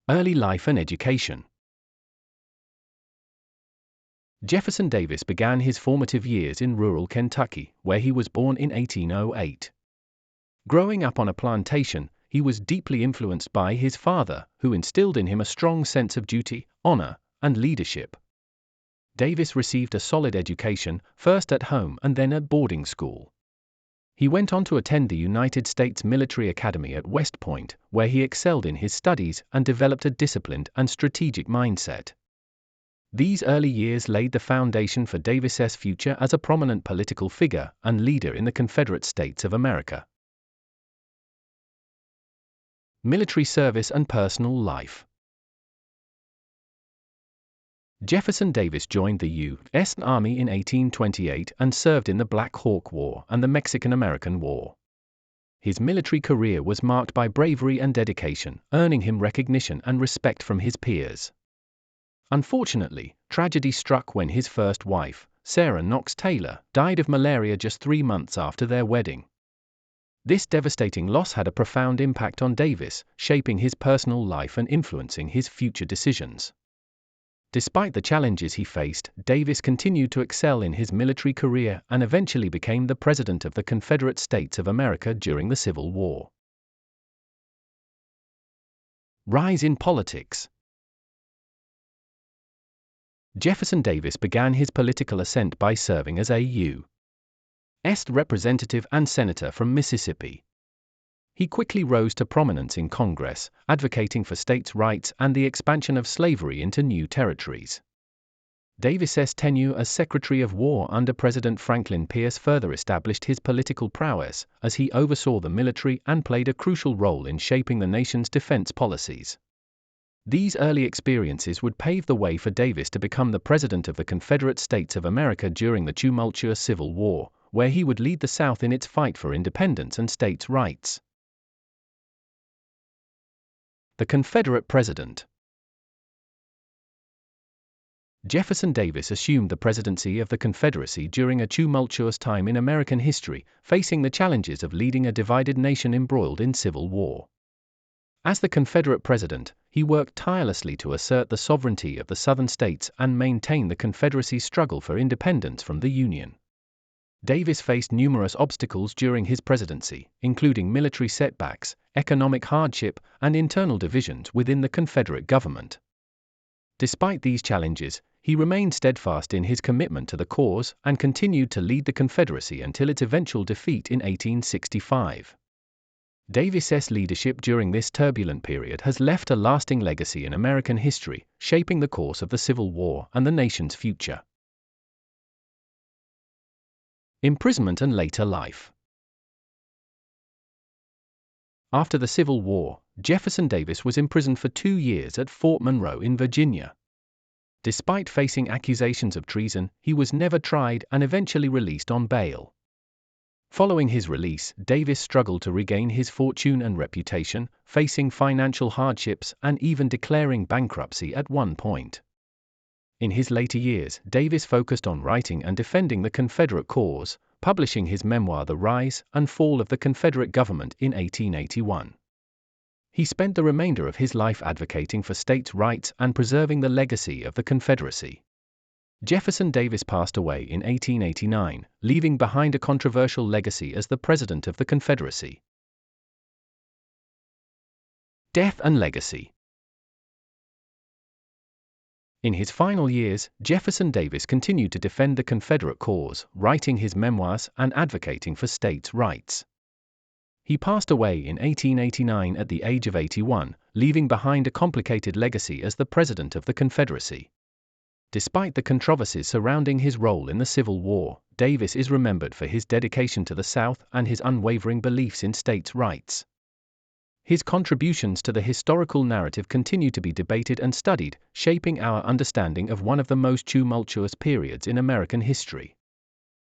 Early life and education. Jefferson Davis began his formative years in rural Kentucky, where he was born in 1808. Growing up on a plantation, he was deeply influenced by his father, who instilled in him a strong sense of duty, honor, and leadership. Davis received a solid education, first at home and then at boarding school. He went on to attend the United States Military Academy at West Point, where he excelled in his studies and developed a disciplined and strategic mindset. These early years laid the foundation for Davis's future as a prominent political figure and leader in the Confederate States of America. Military service and personal life. Jefferson Davis joined the U.S. Army in 1828 and served in the Black Hawk War and the Mexican-American War. His military career was marked by bravery and dedication, earning him recognition and respect from his peers. Unfortunately, tragedy struck when his first wife, Sarah Knox Taylor, died of malaria just 3 months after their wedding. This devastating loss had a profound impact on Davis, shaping his personal life and influencing his future decisions. Despite the challenges he faced, Davis continued to excel in his military career and eventually became the President of the Confederate States of America during the Civil War. Rise in politics. Jefferson Davis began his political ascent by serving as a U.S. representative and senator from Mississippi. He quickly rose to prominence in Congress, advocating for states' rights and the expansion of slavery into new territories. Davis's tenure as Secretary of War under President Franklin Pierce further established his political prowess, as he oversaw the military and played a crucial role in shaping the nation's defense policies. These early experiences would pave the way for Davis to become the President of the Confederate States of America during the tumultuous Civil War, where he would lead the South in its fight for independence and states' rights. The Confederate President. Jefferson Davis assumed the presidency of the Confederacy during a tumultuous time in American history, facing the challenges of leading a divided nation embroiled in civil war. As the Confederate president, he worked tirelessly to assert the sovereignty of the Southern states and maintain the Confederacy's struggle for independence from the Union. Davis faced numerous obstacles during his presidency, including military setbacks, economic hardship, and internal divisions within the Confederate government. Despite these challenges, he remained steadfast in his commitment to the cause and continued to lead the Confederacy until its eventual defeat in 1865. Davis's leadership during this turbulent period has left a lasting legacy in American history, shaping the course of the Civil War and the nation's future. Imprisonment and later life. After the Civil War, Jefferson Davis was imprisoned for 2 years at Fort Monroe in Virginia. Despite facing accusations of treason, he was never tried and eventually released on bail. Following his release, Davis struggled to regain his fortune and reputation, facing financial hardships and even declaring bankruptcy at one point. In his later years, Davis focused on writing and defending the Confederate cause, publishing his memoir The Rise and Fall of the Confederate Government in 1881. He spent the remainder of his life advocating for states' rights and preserving the legacy of the Confederacy. Jefferson Davis passed away in 1889, leaving behind a controversial legacy as the President of the Confederacy. Death and legacy. In his final years, Jefferson Davis continued to defend the Confederate cause, writing his memoirs and advocating for states' rights. He passed away in 1889 at the age of 81, leaving behind a complicated legacy as the President of the Confederacy. Despite the controversies surrounding his role in the Civil War, Davis is remembered for his dedication to the South and his unwavering beliefs in states' rights. His contributions to the historical narrative continue to be debated and studied, shaping our understanding of one of the most tumultuous periods in American history.